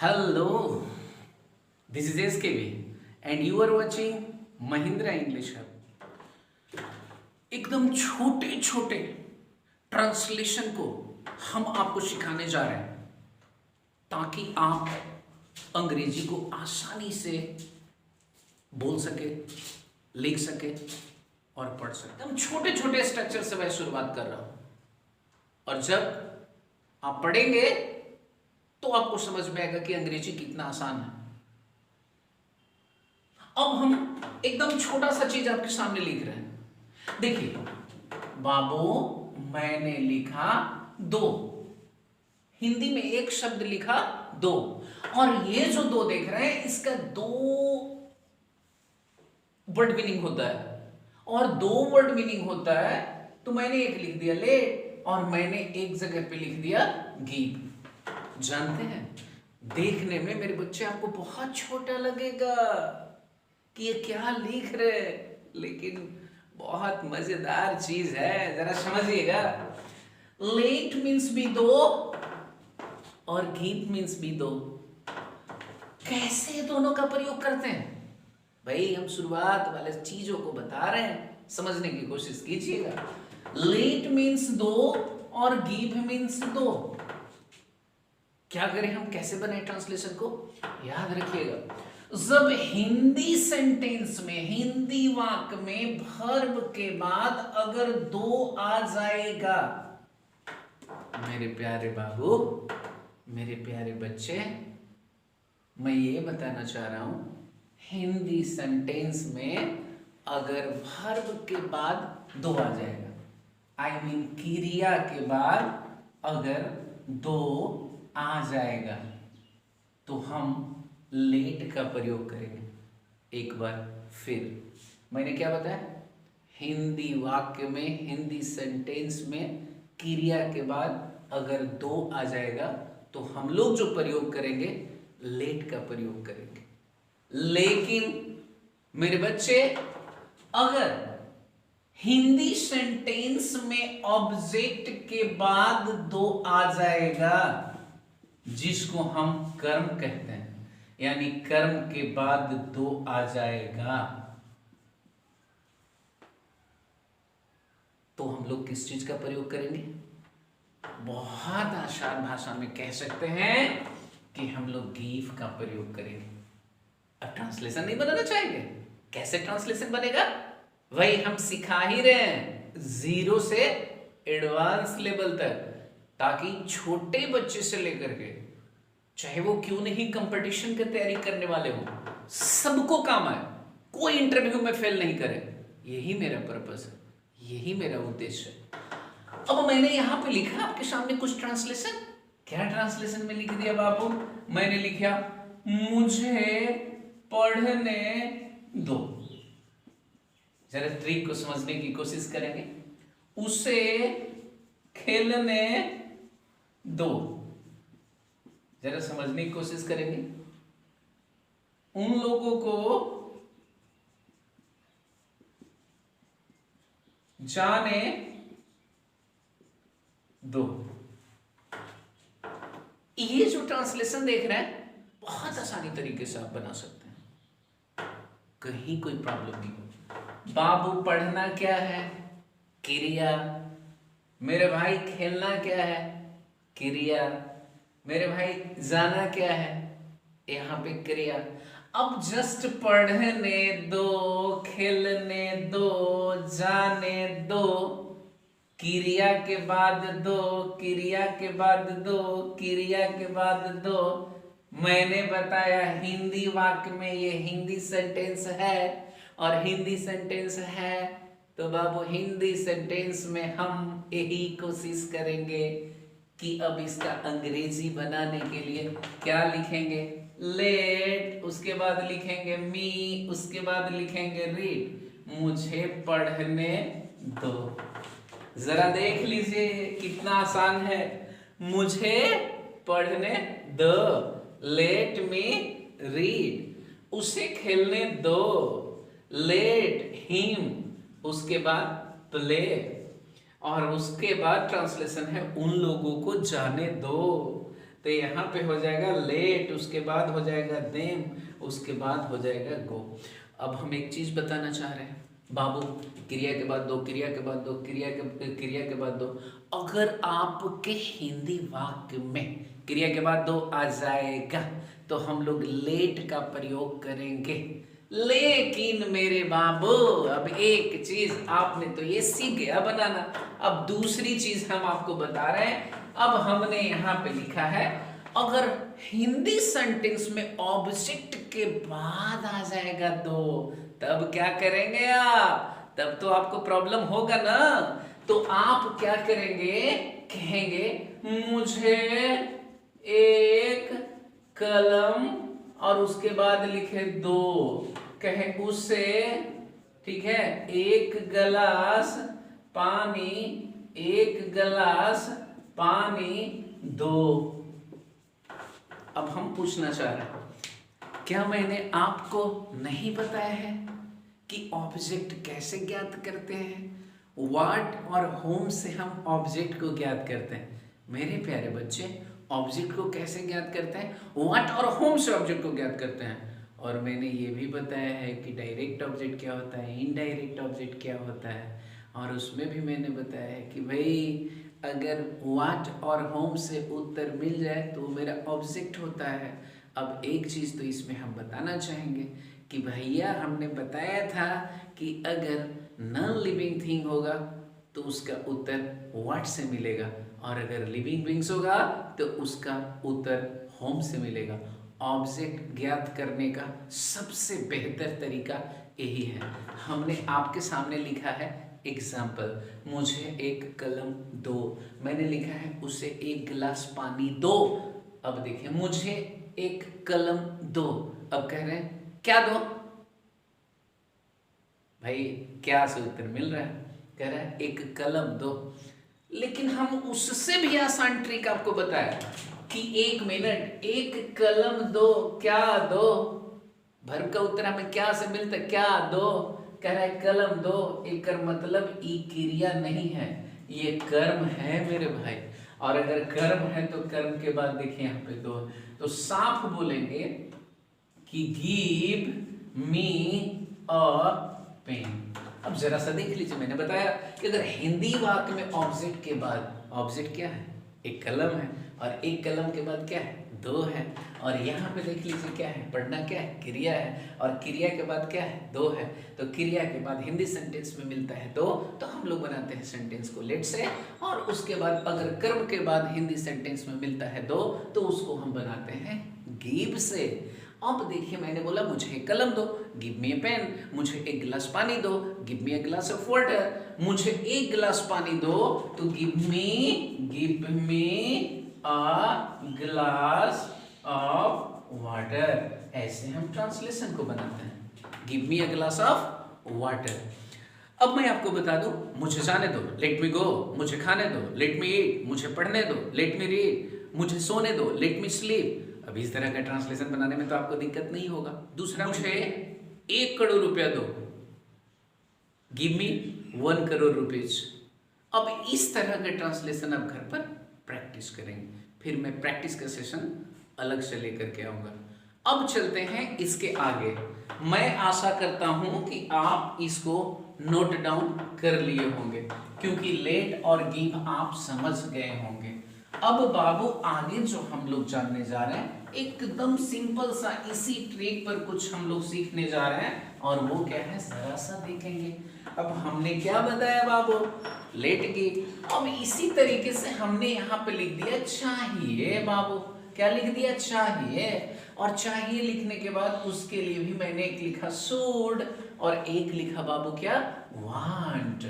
Hello, this is SKV and you are watching Mahindra English Hub. एकदम छोटे छोटे translation को हम आपको सिखाने जा रहे हैं ताकि आप अंग्रेजी को आसानी से बोल सके, लिख सके और पढ़ सके। हम छोटे छोटे स्ट्रक्चर से मैं शुरुआत कर रहा हूं और जब आप पढ़ेंगे तो आपको समझ में आएगा कि अंग्रेजी कितना आसान है। अब हम एकदम छोटा सा चीज आपके सामने लिख रहे हैं। देखिए, बाबू मैंने लिखा दो, हिंदी में एक शब्द लिखा दो, और ये जो दो देख रहे हैं इसका दो वर्ड मीनिंग होता है, और दो वर्ड मीनिंग होता है तो मैंने एक लिख दिया लेट और मैंने एक जगह पे लिख दिया गिव। जानते हैं, देखने में मेरे बच्चे आपको बहुत छोटा लगेगा कि ये क्या लिख रहे, लेकिन बहुत मजेदार चीज है, जरा समझिएगा। लेट मीन्स भी दो और गिव मीन्स भी दो। कैसे दोनों का प्रयोग करते हैं भाई, हम शुरुआत वाले चीजों को बता रहे हैं, समझने की कोशिश कीजिएगा। लेट मीन्स दो और गिव मीन्स दो। क्या करें हम, कैसे बनाए ट्रांसलेशन को, याद रखिएगा। जब हिंदी सेंटेंस में, हिंदी वाक्य में वर्ब के बाद अगर दो आ जाएगा, मेरे प्यारे बाबू, मेरे प्यारे बच्चे, मैं ये बताना चाह रहा हूं, हिंदी सेंटेंस में अगर वर्ब के बाद दो आ जाएगा, आई मीन क्रिया के बाद अगर दो आ जाएगा, तो हम लेट का प्रयोग करेंगे। एक बार फिर मैंने क्या बताया, हिंदी वाक्य में, हिंदी सेंटेंस में क्रिया के बाद अगर दो आ जाएगा तो हम लोग जो प्रयोग करेंगे लेट का प्रयोग करेंगे। लेकिन मेरे बच्चे, अगर हिंदी सेंटेंस में ऑब्जेक्ट के बाद दो आ जाएगा, जिसको हम कर्म कहते हैं, यानी कर्म के बाद दो आ जाएगा, तो हम लोग किस चीज का प्रयोग करेंगे? बहुत आसान भाषा में कह सकते हैं कि हम लोग गिव का प्रयोग करेंगे। अब ट्रांसलेशन नहीं बनाना चाहेंगे? कैसे ट्रांसलेशन बनेगा? वही हम सिखा ही रहे हैं, जीरो से एडवांस लेवल तक, ताकि छोटे बच्चे से लेकर के, चाहे वो क्यों नहीं कंपटीशन की तैयारी करने वाले हो, सबको काम आए, कोई इंटरव्यू में फेल नहीं करे। यही मेरा पर्पस है, यही मेरा उद्देश्य है। अब मैंने यहां पे लिखा आपके सामने कुछ ट्रांसलेशन। क्या ट्रांसलेशन में लिख दिया बाबू? मैंने लिखा मुझे पढ़ने दो। जरा ट्रिक को समझने की कोशिश करेंगे। उसे खेलने दो, जरा समझने की कोशिश करेंगे। उन लोगों को जाने दो। ये जो ट्रांसलेशन देख रहे हैं, बहुत आसानी तरीके से आप बना सकते हैं, कहीं कोई प्रॉब्लम नहीं हो। बाबू पढ़ना क्या है? क्रिया। मेरे भाई खेलना क्या है? क्रिया। मेरे भाई जाना क्या है? यहां पे क्रिया। अब जस्ट पढ़ने दो, खेलने दो, जाने दो, क्रिया के बाद दो, क्रिया के बाद दो, क्रिया के बाद दो। मैंने बताया हिंदी वाक्य में ये हिंदी सेंटेंस है, और हिंदी सेंटेंस है तो बाबू हिंदी सेंटेंस में हम यही कोशिश करेंगे कि अब इसका अंग्रेजी बनाने के लिए क्या लिखेंगे? लेट, उसके बाद लिखेंगे मी, उसके बाद लिखेंगे रीड। मुझे पढ़ने दो। जरा देख लीजिए कितना आसान है। मुझे पढ़ने दो, लेट मी रीड। उसे खेलने दो, लेट हिम, उसके बाद प्ले, और उसके बाद ट्रांसलेशन है उन लोगों को जाने दो। तो यहाँ पे हो जाएगा लेट, उसके बाद हो जाएगा देम, उसके बाद हो जाएगा गो। अब हम एक चीज बताना चाह रहे हैं बाबू, क्रिया के बाद दो, क्रिया के बाद दो, क्रिया के बाद दो। अगर आपके हिंदी वाक्य में क्रिया के बाद दो आ जाएगा तो हम लोग लेट का प्रयोग करेंगे। लेकिन मेरे बाबू अब एक चीज आपने तो ये सीख गया बनाना, अब दूसरी चीज हम आपको बता रहे हैं। अब हमने यहाँ पे लिखा है अगर हिंदी सेंटेंस में ऑब्जेक्ट के बाद आ जाएगा दो, तब क्या करेंगे आप? तब तो आपको प्रॉब्लम होगा ना। तो आप क्या करेंगे, कहेंगे मुझे एक कलम और उसके बाद लिखे दो, कहे उसे, ठीक है, एक गिलास पानी, एक गिलास पानी दो। अब हम पूछना चाह रहे हैं, क्या मैंने आपको नहीं बताया है कि ऑब्जेक्ट कैसे ज्ञात करते हैं? व्हाट और होम से हम ऑब्जेक्ट को ज्ञात करते हैं। मेरे प्यारे बच्चे, ऑब्जेक्ट को कैसे ज्ञात करते हैं? व्हाट और होम से ऑब्जेक्ट को ज्ञात करते हैं। और मैंने ये भी बताया है कि डायरेक्ट ऑब्जेक्ट क्या होता है, इनडायरेक्ट ऑब्जेक्ट क्या होता है, और उसमें भी मैंने बताया है कि भाई अगर व्हाट और होम से उत्तर मिल जाए तो मेरा ऑब्जेक्ट होता है। अब एक चीज़ तो इसमें हम बताना चाहेंगे कि भैया हमने बताया था कि अगर नॉन लिविंग थिंग होगा तो उसका उत्तर व्हाट से मिलेगा, और अगर लिविंग बीइंग्स होगा तो उसका उत्तर होम से मिलेगा। ऑब्जेक्ट ज्ञात करने का सबसे बेहतर तरीका यही है। हमने आपके सामने लिखा है एग्जाम्पल, मुझे एक कलम दो, मैंने लिखा है उसे एक गिलास पानी दो। अब देखिए मुझे एक कलम दो, अब कह रहे हैं क्या दो? भाई क्या से उत्तर मिल रहा है, कह रहा है एक कलम दो। लेकिन हम उससे भी आसान ट्रिक आपको बताया कि एक मिनट, एक कलम दो, क्या दो? वर्ब का उत्तर हमें क्या से मिलता है, क्या दो, कह रहा है कलम दो। एक कर मतलब ई क्रिया नहीं है, ये कर्म है मेरे भाई। और अगर कर्म है तो कर्म के बाद देखिए यहाँ पे दो, तो साफ बोलेंगे कि गिव मी अ पेन। अब जरा सा देख लीजिए, मैंने बताया कि अगर हिंदी वाक्य में ऑब्जेक्ट के बाद, ऑब्जेक्ट क्या है, एक कलम है, और एक कलम के बाद क्या है, दो है। और यहाँ पे देख लीजिए क्या है, पढ़ना क्या है, क्रिया है, और क्रिया के बाद क्या है, दो है। तो क्रिया के बाद हिंदी सेंटेंस में मिलता है दो, तो हम लोग बनाते हैं सेंटेंस को लेट से। और उसके बाद अगर कर्म के बाद हिंदी सेंटेंस में मिलता है दो, तो उसको हम बनाते हैं गिव से। अब देखिए मैंने बोला मुझे एक कलम दो, गिव मी ए पेन, मुझे एक गिलास पानी दो, give me a glass of water, मुझे एक गिलास पानी दो तो give me a glass of water. ऐसे हम ट्रांसलेशन को बनाते हैं, give me a glass of water. अब मैं आपको बता दूं, मुझे जाने दो, लेट मी गो, मुझे खाने दो, लेट मी ईट, मुझे पढ़ने दो, लेट मी रीड, मुझे सोने दो, लेट मी स्लीप। अब इस तरह का ट्रांसलेशन बनाने में तो आपको दिक्कत नहीं होगा। दूसरा, मुझे 1 करोड़ रुपया दो, गिव मी 1 करोड़ रुपीज। अब इस तरह के ट्रांसलेशन आप घर पर प्रैक्टिस करेंगे, फिर मैं प्रैक्टिस का सेशन अलग से लेकर के आऊंगा। अब चलते हैं इसके आगे। मैं आशा करता हूं कि आप इसको नोट डाउन कर लिए होंगे, क्योंकि लेट और गिव आप समझ गए होंगे। अब बाबू आगे जो हम लोग जानने जा रहे हैं, एकदम सिंपल सा इसी ट्रिक पर कुछ हम लोग सीखने जा रहे हैं, और वो क्या है जरा सा देखेंगे। अब हमने क्या बताया बाबू, लेट गिव। अब इसी तरीके से हमने यहाँ पे लिख दिया चाहिए बाबू, क्या लिख दिया, चाहिए। और चाहिए लिखने के बाद उसके लिए भी मैंने एक लिखा शुड, और एक लिखा बाबू क्या, वांट।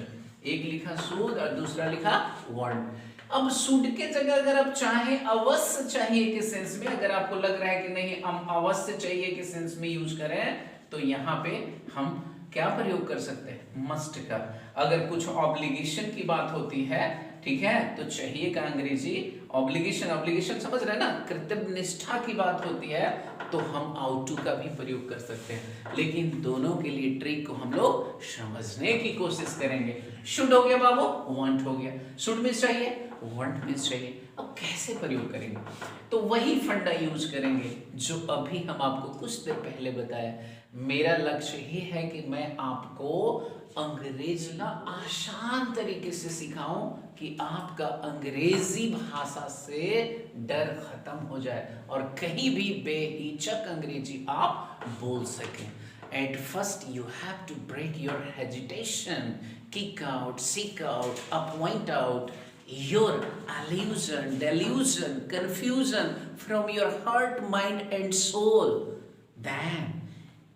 एक लिखा शुड और दूसरा लिखा वांट। अब शुड के जगह अगर आप चाहे अवश्य चाहिए के सेंस में, अगर आपको लग रहा है कि नहीं हम अवश्य चाहिए के सेंस में यूज करें, तो यहाँ पे हम क्या प्रयोग कर सकते हैं, मस्ट का। अगर कुछ ऑब्लिगेशन की बात होती है, ठीक है, तो चाहिए का अंग्रेजी ऑब्लिगेशन, ऑब्लिगेशन समझ रहे हैं ना, कर्तव्य निष्ठा की बात होती है, तो हम आउट टू का भी प्रयोग कर सकते हैं। लेकिन दोनों के लिए ट्रिक को हम लोग समझने की कोशिश करेंगे। शुड हो गया बाबू, वांट हो गया। शुड में चाहिए, वांट मीन्स चाहिए। अब कैसे प्रयोग करेंगे? तो वही फंडा यूज करेंगे जो अभी हम आपको कुछ देर पहले बताया। मेरा लक्ष्य ये है कि मैं आपको अंग्रेजी ना आसान तरीके से सिखाऊं कि आपका अंग्रेजी भाषा से डर खत्म हो जाए और कहीं भी बेहिचक अंग्रेजी आप बोल सकें। At first you have to break your hesitation, kick out, seek out, point out your illusion, delusion, confusion from your heart, mind and soul. Then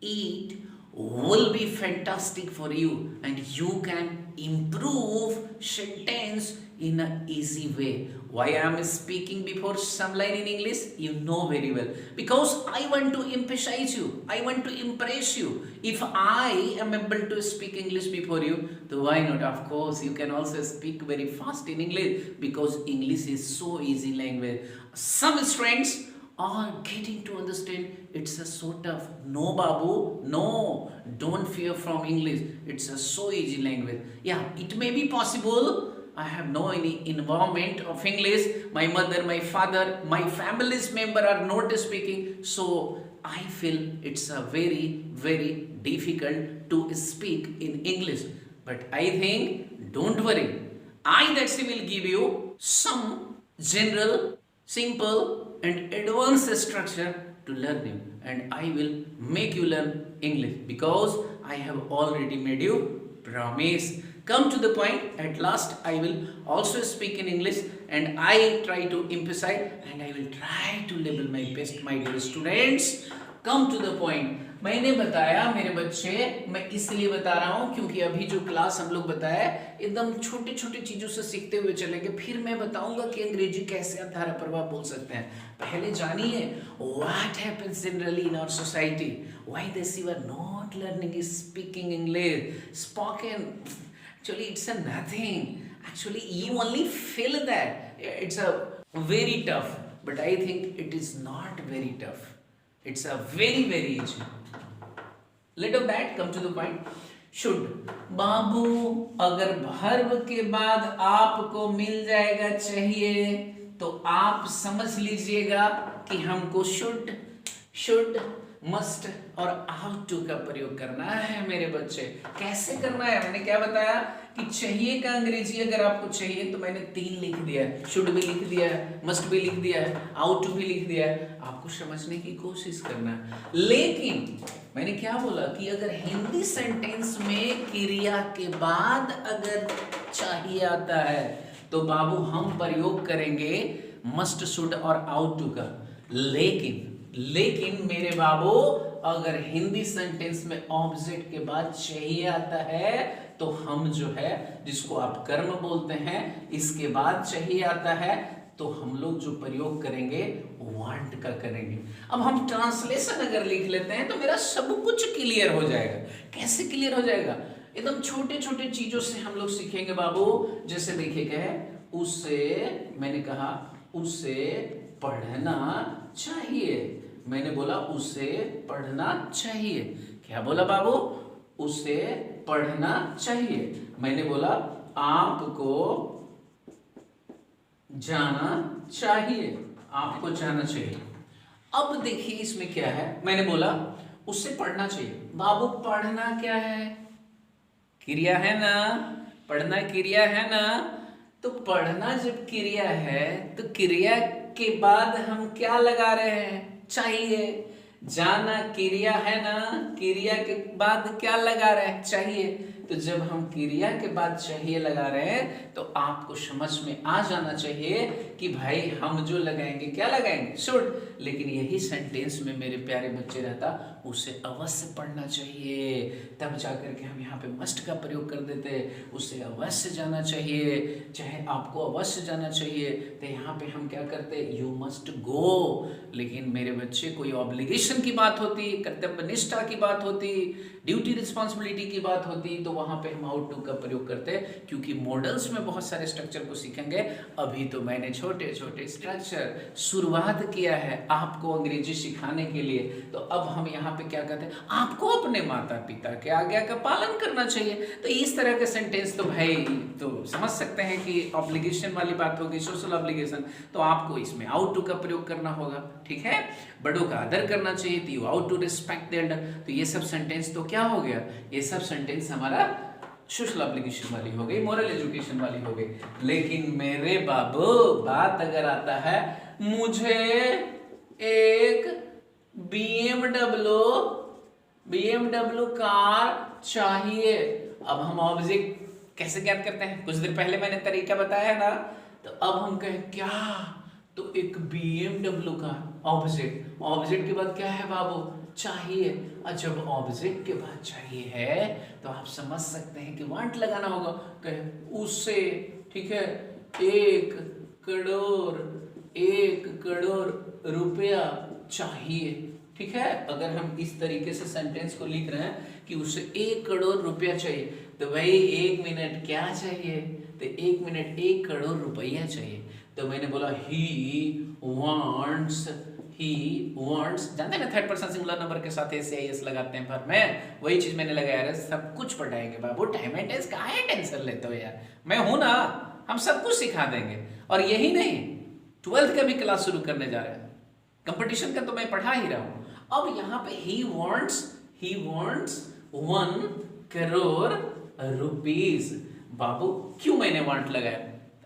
it will be fantastic for you and you can improve sentence in an easy way. Why I am speaking before some line in English? You know very well. Because I want to emphasize you. I want to impress you. If I am able to speak English before you, then why not? Of course, you can also speak very fast in English because English is so easy language. Some students are getting to understand it's a sort of no babu, no, don't fear from English, it's a so easy language. Yeah, it may be possible. I have no any involvement of English. My mother, my father, my family's member are not speaking, so I feel it's a very difficult to speak in English. But I think don't worry, that's will give you some general, simple and advanced structure to learn you, and I will make you learn English because I have already made you promise. Come to the point. At last I will also speak in English and I try to emphasize and I will try to level my best, my dear students. Come to the point. मैंने बताया मेरे बच्चे, मैं इसलिए बता रहा हूँ क्योंकि अभी जो क्लास हम लोग बताया एकदम छोटे छोटे चीजों से सीखते हुए चलेंगे। फिर मैं बताऊंगा कि अंग्रेजी कैसे आप धारा प्रवाह बोल सकते हैं। पहले जानिए what happens generally in our society, why this you are not learning speaking English spoken. Actually, it's a nothing. Actually, you only feel that it's a very tough, but I think it is not very tough. It's a very easy. Let of that come to the point. Should बाबू अगर verb के बाद आपको मिल जाएगा चाहिए तो आप समझ लीजिएगा कि हमको should, मस्ट और आउट टू का प्रयोग करना है मेरे बच्चे। कैसे करना है? मैंने क्या बताया कि चाहिए का अंग्रेजी अगर आपको चाहिए तो मैंने 3 लिख दिया है, शुड भी लिख दिया है, मस्ट भी लिख दिया है, आउट टू भी लिख दिया है। आपको समझने की कोशिश करना है। लेकिन मैंने क्या बोला कि अगर हिंदी सेंटेंस में क्रिया के बाद अगर चाहिए आता है तो बाबू हम प्रयोग करेंगे मस्ट, शुड और आउट टू का। लेकिन मेरे बाबू अगर हिंदी सेंटेंस में ऑब्जेक्ट के बाद चाहिए आता है तो हम जो है जिसको आप कर्म बोलते हैं इसके बाद चाहिए आता है तो हम लोग जो प्रयोग करेंगे वांट का करेंगे। अब हम ट्रांसलेशन अगर लिख लेते हैं तो मेरा सब कुछ क्लियर हो जाएगा। कैसे क्लियर हो जाएगा? एकदम छोटे छोटे चीजों से हम लोग सीखेंगे बाबू। जैसे देखिए क्या है, उसे मैंने कहा उसे पढ़ना चाहिए। मैंने बोला उसे पढ़ना चाहिए। क्या बोला बाबू? उसे पढ़ना चाहिए। मैंने बोला आपको जाना चाहिए। आपको जाना चाहिए। अब देखिए इसमें क्या है, मैंने बोला उसे पढ़ना चाहिए। बाबू पढ़ना क्या है? क्रिया है ना, पढ़ना क्रिया है ना। तो पढ़ना जब क्रिया है तो क्रिया के बाद हम क्या लगा रहे हैं? चाहिए। जाना क्रिया है ना, क्रिया के बाद क्या लगा रहे हैं? चाहिए। तो जब हम क्रिया के बाद चाहिए लगा रहे हैं तो आपको समझ में आ जाना चाहिए कि भाई हम जो लगाएंगे क्या लगाएंगे? शुड। लेकिन यही सेंटेंस में मेरे प्यारे बच्चे रहता उसे अवश्य पढ़ना चाहिए, तब जाकर के हम यहाँ पे मस्ट का प्रयोग कर देते। उसे अवश्य जाना चाहिए, चाहे आपको अवश्य जाना चाहिए तो यहाँ पे हम क्या करते? You must go. लेकिन मेरे बच्चे कोई ऑब्लिगेशन की बात होती, कर्तव्य निष्ठा की बात होती, ड्यूटी रिस्पॉन्सिबिलिटी की बात होती तो वहां पे हम आउट टू का प्रयोग करते हैं, क्योंकि मॉडल्स में बहुत सारे स्ट्रक्चर को सीखेंगे। अभी तो मैंने छोटे छोटे स्ट्रक्चर शुरुआत किया है आपको अंग्रेजी सिखाने के लिए। तो अब हम यहाँ पे क्या कहते हैं, आपको अपने माता पिता के आज्ञा का पालन करना चाहिए। तो इस तरह के सेंटेंस तो भाई तो समझ सकते हैं कि ऑब्लिगेशन वाली बात होगी, सोशल ऑब्लिगेशन, तो आपको इसमें आउट टू का प्रयोग करना होगा। ठीक है, बड़ों का आदर करना चाहिए तो you ought to respect the elder. तो ये सब सेंटेंस तो क्या हो गया, ये सब सेंटेंस हमारा सोशल एप्लीकेशन वाली हो गई, मोरल एजुकेशन वाली हो गई। लेकिन मेरे बाबू बात अगर आता है मुझे एक BMW कार चाहिए, अब हम ऑब्जेक्ट कैसे ज्ञात करते हैं, कुछ देर पहले मैंने तरीका बताया है ना। तो अब हम कहें क्या, तो एक BMW का ऑब्जेक्ट के बाद क्या है बाबू, चाहिए। और जब ऑब्जेक्ट के बाद चाहिए है तो आप समझ सकते हैं कि वांट लगाना होगा, कहे उसे, ठीक है, 1 करोड़ रुपया चाहिए। ठीक है, अगर हम इस तरीके से सेंटेंस को लिख रहे हैं कि उसे 1 करोड़ रुपया चाहिए, तो भाई 1 मिनट क्या चाहिए, तो 1 मिनट 1 करोड़ रुपया चाहिए। तो मैंने बोला ही वांट्स, जानते हैं ना थर्ड पर्सन सिंगुलर नंबर के साथ एस लगाते हैं, पर मैं वही चीज मैंने लगाया है। सब कुछ पढ़ाएंगे बाबू, टाइम एंड टेस्ट काहे टेंशन लेते हो यार, मैं हूं ना, हम सब कुछ सिखा देंगे। और यही नहीं, 12th का भी क्लास शुरू करने जा रहे हैं, कंपटीशन का तो मैं पढ़ा ही रहा हूं। अब यहाँ पे ही वांट्स 1 करोड़ रुपीस। बाबू क्यों मैंने वांट लगाया,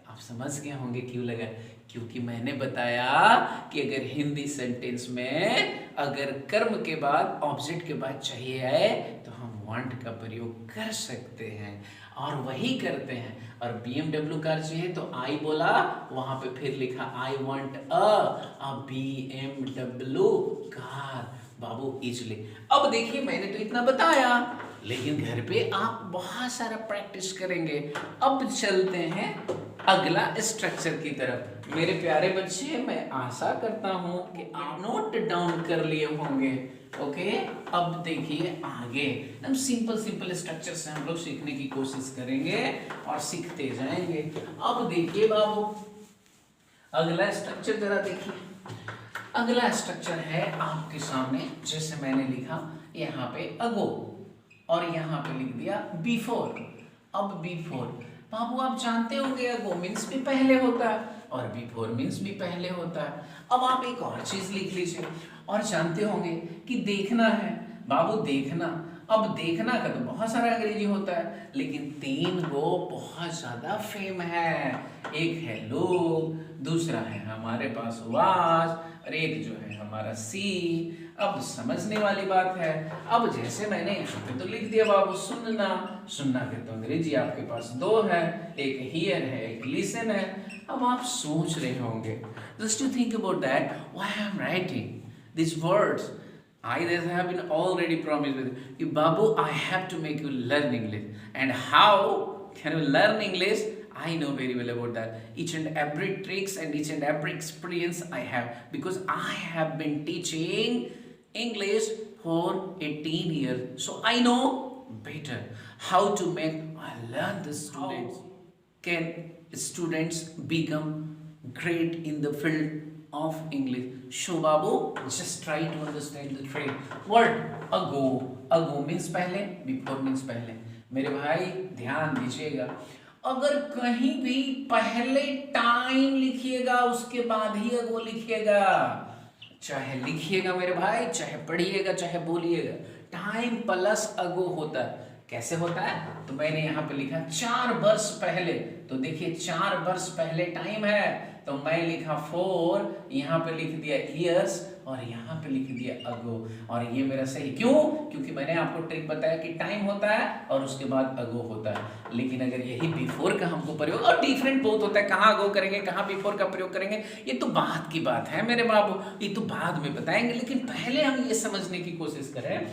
आप समझ गए होंगे क्यों लगाया, क्योंकि मैंने बताया कि अगर हिंदी सेंटेंस में अगर कर्म के बाद ऑब्जेक्ट के बाद चाहिए है तो हम वांट का प्रयोग कर सकते हैं, और वही करते हैं। और BMW कार चाहिए तो आई बोला, वहां पे फिर लिखा I want a BMW car Babu easily. अब देखिए मैंने तो इतना बताया, लेकिन घर पे आप बहुत सारा प्रैक्टिस करेंगे। अब चलते हैं अगला स्ट्रक्चर की तरफ। मेरे प्यारे बच्चे, मैं आशा करता हूं कि आप नोट डाउन कर लिए होंगे। ओके, अब देखिए आगे हम सिंपल स्ट्रक्चर से हम लोग सीखने की कोशिश करेंगे और सीखते जाएंगे। अब देखिए बाबू, अगला स्ट्रक्चर जरा देखिए। अगला स्ट्रक्चर है आपके सामने, जैसे मैंने लिखा यहाँ पे अगो और यहाँ पे लिख दिया बिफोर। अब बिफोर बाबू आप जानते होंगे अगो मीन्स भी पहले होता है और बिफोर मीन्स भी पहले होता है। अब आप एक और चीज लिख लीजिए, और जानते होंगे कि देखना है बाबू, देखना। अब देखना का तो बहुत सारा अंग्रेजी होता है, लेकिन 3 गो बहुत ज्यादा फेम है। एक है लोग, दूसरा है हमारे पास वाज, और एक जो है हमारा सी। अब समझने वाली बात है, अब जैसे मैंने यहाँ पे तो लिख दिया बाबू सुनना के तो अंग्रेजी आपके पास 2 है, एक हियर है, एक लिसन है। अब आप सोच रहे होंगे, just to think about that, why I am writing these words. I have been already promised with you, Babu, I have to make you learn English. And how can you learn English? I know very well about that. Each and every tricks and each and every experience I have, because I have been teaching English for 18 years. So I know better how to make I learn the students. Can students become great in the field of English? So Babu, just try to understand the trick. Word ago means पहले, before means पहले। मेरे भाई ध्यान दीजिएगा, अगर कहीं भी पहले टाइम लिखिएगा उसके बाद ही अगो लिखिएगा, चाहे लिखिएगा मेरे भाई, चाहे पढ़िएगा, चाहे बोलिएगा, टाइम प्लस अगो होता है। कैसे होता है, तो मैंने यहाँ पे लिखा 4 वर्ष पहले, तो देखिए 4 वर्ष पहले टाइम है, तो मैं लिखा 4, यहाँ पे लिख दिया ईयर्स और यहाँ पे लिख दिया अगो, और ये मेरा सही। क्यों? क्योंकि मैंने आपको ट्रिक बताया कि टाइम होता है और उसके बाद अगो होता है। लेकिन अगर यही बिफोर का हमको प्रयोग, और डिफरेंट बहुत होता है, कहाँ अगो करेंगे, कहाँ बिफोर का प्रयोग करेंगे, ये तो बात की बात है मेरे बाबू, ये तो बाद में बताएंगे। लेकिन पहले हम ये समझने की कोशिश करें,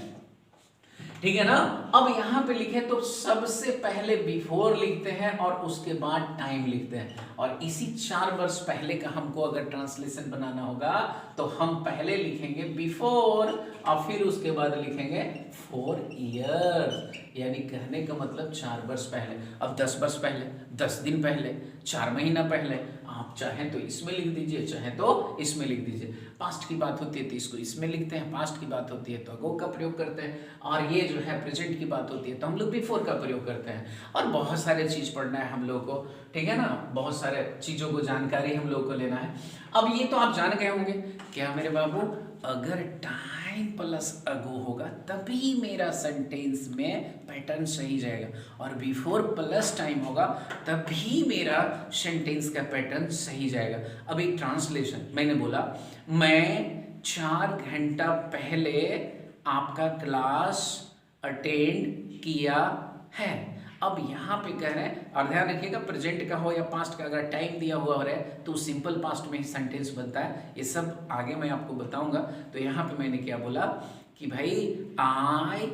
ठीक है ना। अब यहां पे लिखे तो सबसे पहले बिफोर लिखते हैं और उसके बाद टाइम लिखते हैं, और इसी 4 वर्ष पहले का हमको अगर ट्रांसलेशन बनाना होगा तो हम पहले लिखेंगे बिफोर और फिर उसके बाद लिखेंगे 4 इयर्स, यानी कहने का मतलब 4 वर्ष पहले। अब 10 वर्ष पहले, 10 दिन पहले, 4 महीना पहले, आप चाहें तो इसमें लिख दीजिए, चाहे तो इसमें लिख दीजिए। पास्ट की बात होती है तो इसको इसमें लिखते हैं, पास्ट की बात होती है तो अगो का प्रयोग करते हैं, और ये जो है प्रेजेंट की बात होती है तो हम लोग बिफोर का प्रयोग करते हैं। और बहुत सारे चीज़ पढ़ना है हम लोग को, ठीक है ना, बहुत सारे चीज़ों को जानकारी हम लोग को लेना है। अब ये तो आप जान गए होंगे क्या मेरे बाबू, अगर टाइम प्लस अगो होगा तभी मेरा सेंटेंस में पैटर्न सही जाएगा, और बिफोर प्लस टाइम होगा तभी मेरा सेंटेंस का पैटर्न सही जाएगा। अब एक ट्रांसलेशन, मैंने बोला मैं 4 घंटा पहले आपका क्लास अटेंड किया है। अब यहाँ पे कह रहे हैं, और ध्यान रखिएगा प्रेजेंट का हो या पास्ट का, अगर टाइम दिया हुआ है तो सिंपल पास्ट में ही सेंटेंस बनता है। ये सब आगे मैं आपको बताऊंगा। तो यहाँ पे मैंने क्या बोला कि भाई I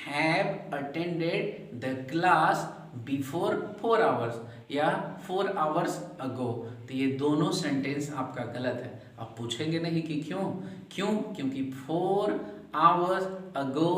have attended the class before 4 hours या 4 आवर्स अगो। तो ये दोनों सेंटेंस आपका गलत है। आप पूछेंगे नहीं कि क्यों, क्योंकि 4 आवर्स अगो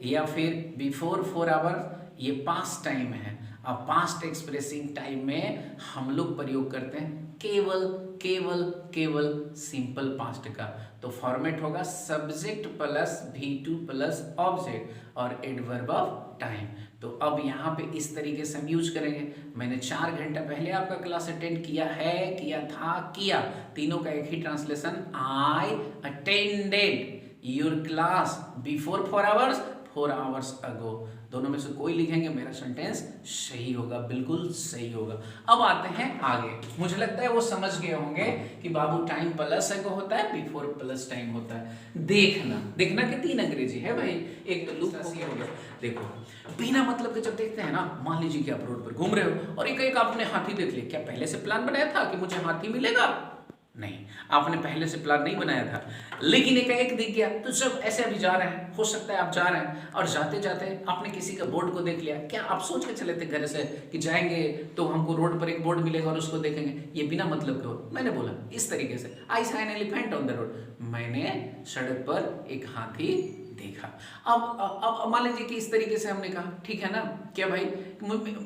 या फिर बिफोर 4 आवर्स ये पास्ट टाइम है। अब पास्ट एक्सप्रेसिंग टाइम में हम लोग प्रयोग करते हैं केवल सिंपल पास्ट का। तो फॉर्मेट होगा subject plus V2 plus object और एडवर्ब ऑफ टाइम। तो अब यहाँ पे इस तरीके से हम यूज करेंगे, मैंने 4 घंटा पहले आपका क्लास अटेंड किया है, किया था, किया, तीनों का एक ही translation, I attended your class before 4 hours 4 hours ago. दोनों में से कोई लिखेंगे मेरा सेंटेंस सही होगा, बिल्कुल सही होगा। अब आते हैं आगे। मुझे लगता है वो समझ गए होंगे कि बाबू टाइम प्लस अगो होता है, बिफोर प्लस टाइम होता है। देखना के 3 अंग्रेजी है भाई, एक लूप हो गया। देखो बिना मतलब के जब देखते हैं ना, मान लीजिए कि आप रोड पर घूम रहे हो और एक आपने हाथी देख लिया, क्या पहले से प्लान बनाया था कि मुझे हाथी मिलेगा? नहीं, आपने पहले से प्लान नहीं बनाया था, लेकिन एक दिख गया। तो जब ऐसे अभी जा रहे हैं, हो सकता है आप जा रहे हैं और जाते जाते आपने किसी का बोर्ड को देख लिया, क्या आप सोच के चले थे घर से कि जाएंगे तो हमको रोड पर एक बोर्ड मिलेगा और उसको देखेंगे? ये बिना मतलब के हो। मैंने बोला इस तरीके से, आई saw an elephant on the road, मैंने सड़क पर एक हाथी देखा। अब मान लीजिए कि इस तरीके से हमने कहा, ठीक है ना, क्या भाई,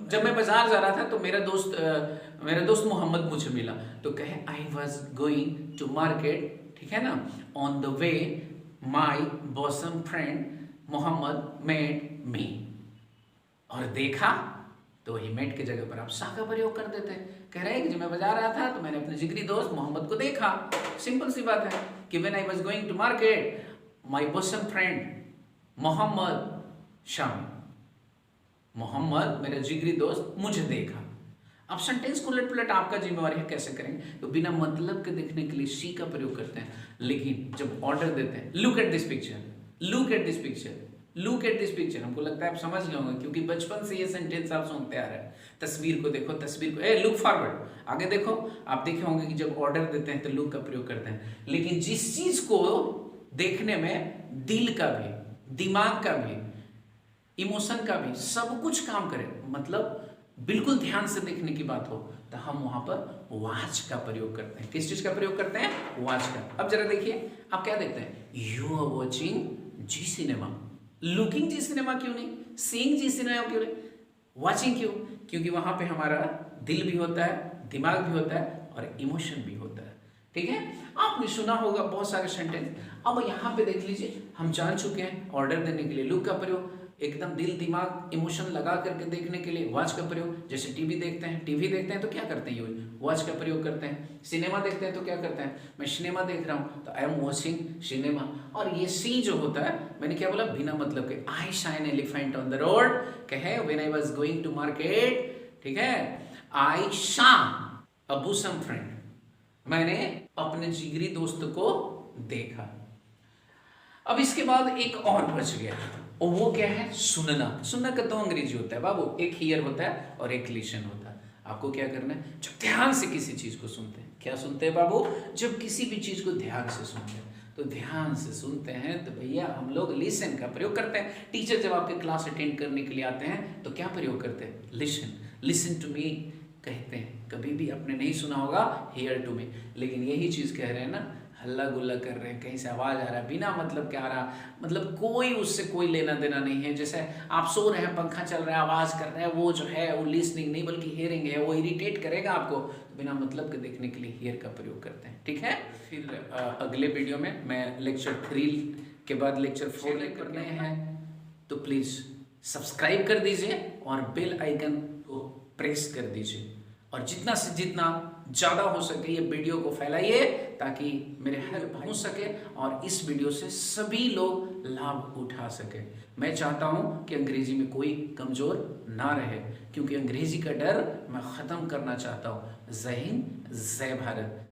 जब मैं बाजार जा रहा था तो मेरा दोस्त मोहम्मद मुझे मिला, तो कहे I was going to market, ठीक है ना, on the way my bosom friend Mohammad met me. और देखा तो वही मेट की जगह पर आप सा का प्रयोग कर देते हैं। कह रहे हैं कि जब मैं बाजार आया था तो मैंने अपने जिगरी दोस्त मोहम्मद को देखा। सिंपल सी बात है कि when I was going to market my bosom friend Mohammad Shami, Mohammad मेरा जिगरी दोस्त मुझे देखा। अब सेंटेंस को उलट पुलट आपका जिम्मेवारी है, कैसे करेंगे? तो बिना मतलब के देखने के लिए शी का प्रयोग करते हैं, लेकिन जब ऑर्डर देते हैं, look at this picture, look at this picture, look at this picture, हमको लगता है आप समझ गए होंगे क्योंकि बचपन से ये सेंटेंस आप सुनते आ रहे हैं। तस्वीर को देखो, तस्वीर को, लुक फॉरवर्ड, आगे देखो। आप देखे होंगे कि जब ऑर्डर देते हैं तो लुक का प्रयोग करते हैं, लेकिन जिस चीज को देखने में दिल का भी, दिमाग का भी, इमोशन का भी, सब कुछ काम करे, मतलब बिल्कुल ध्यान से देखने की बात हो, तो हम वहां पर वॉच का प्रयोग करते हैं। किस चीज का प्रयोग करते हैं? वॉच का। अब जरा देखिए, आप क्या देखते हैं? You are watching Zee cinema. Looking Zee cinema क्यों नहीं? सीइंग जी सिनेमा क्यों नहीं? वॉचिंग क्यों? क्योंकि वहां पे हमारा दिल भी होता है, दिमाग भी होता है और इमोशन भी होता है। ठीक है, आपने सुना होगा बहुत सारे सेंटेंस। अब यहाँ पे देख लीजिए, हम जान चुके हैं ऑर्डर देने के लिए लुक का प्रयोग, एकदम दिल दिमाग इमोशन लगा करके देखने के लिए वॉच का प्रयोग। जैसे टीवी देखते हैं तो क्या करते हैं? यूज वॉच का प्रयोग करते हैं। सिनेमा देखते हैं तो क्या करते हैं? मैं सिनेमा देख रहा हूँ तो आई एम वॉचिंग सिनेमा। और ये सी जो होता है, मैंने क्या बोला? बिना मतलब के। I saw an elephant on the road, कहे when I was going to market, ठीक है, I saw a bosom friend, मैंने अपने जिगरी दोस्त को देखा। अब इसके बाद एक और बच गया, और वो क्या है? सुनना। सुनना का दो अंग्रेजी होता है बाबू, एक हियर होता है और एक लिसन होता है। आपको क्या करना है? जब ध्यान से किसी चीज को सुनते हैं, क्या सुनते हैं बाबू? जब किसी भी चीज को ध्यान से सुनते हैं तो ध्यान से सुनते हैं तो भैया हम लोग लिसन का प्रयोग करते हैं। टीचर जब आपके क्लास अटेंड करने के लिए आते हैं तो क्या प्रयोग करते हैं? लिसन, लिसन टू मी कहते हैं। कभी भी आपने नहीं सुना होगा हियर टू मी, लेकिन यही चीज़ कह रहे हैं ना, हल्ला गुल्ला कर रहे हैं, कहीं से आवाज़ आ रहा है बिना मतलब क्या आ रहा, मतलब कोई उससे कोई लेना देना नहीं है। जैसे आप सो रहे हैं, पंखा चल रहा है, आवाज़ कर रहे हैं, वो जो है वो लिसनिंग नहीं बल्कि हियरिंग है, वो इरिटेट करेगा आपको, तो बिना मतलब के देखने के लिए हियर का प्रयोग करते हैं। ठीक है, फिर अगले वीडियो में मैं लेक्चर 3 के बाद लेक्चर 4 करने हैं, तो प्लीज़ सब्सक्राइब कर दीजिए और बेल आइकन को प्रेस कर दीजिए, और जितना से जितना ज़्यादा हो सके ये वीडियो को फैलाइए ताकि मेरे हेल्प पहुंच सके और इस वीडियो से सभी लोग लाभ उठा सके। मैं चाहता हूं कि अंग्रेजी में कोई कमज़ोर ना रहे, क्योंकि अंग्रेजी का डर मैं ख़त्म करना चाहता हूं। जय हिंद, जय भारत।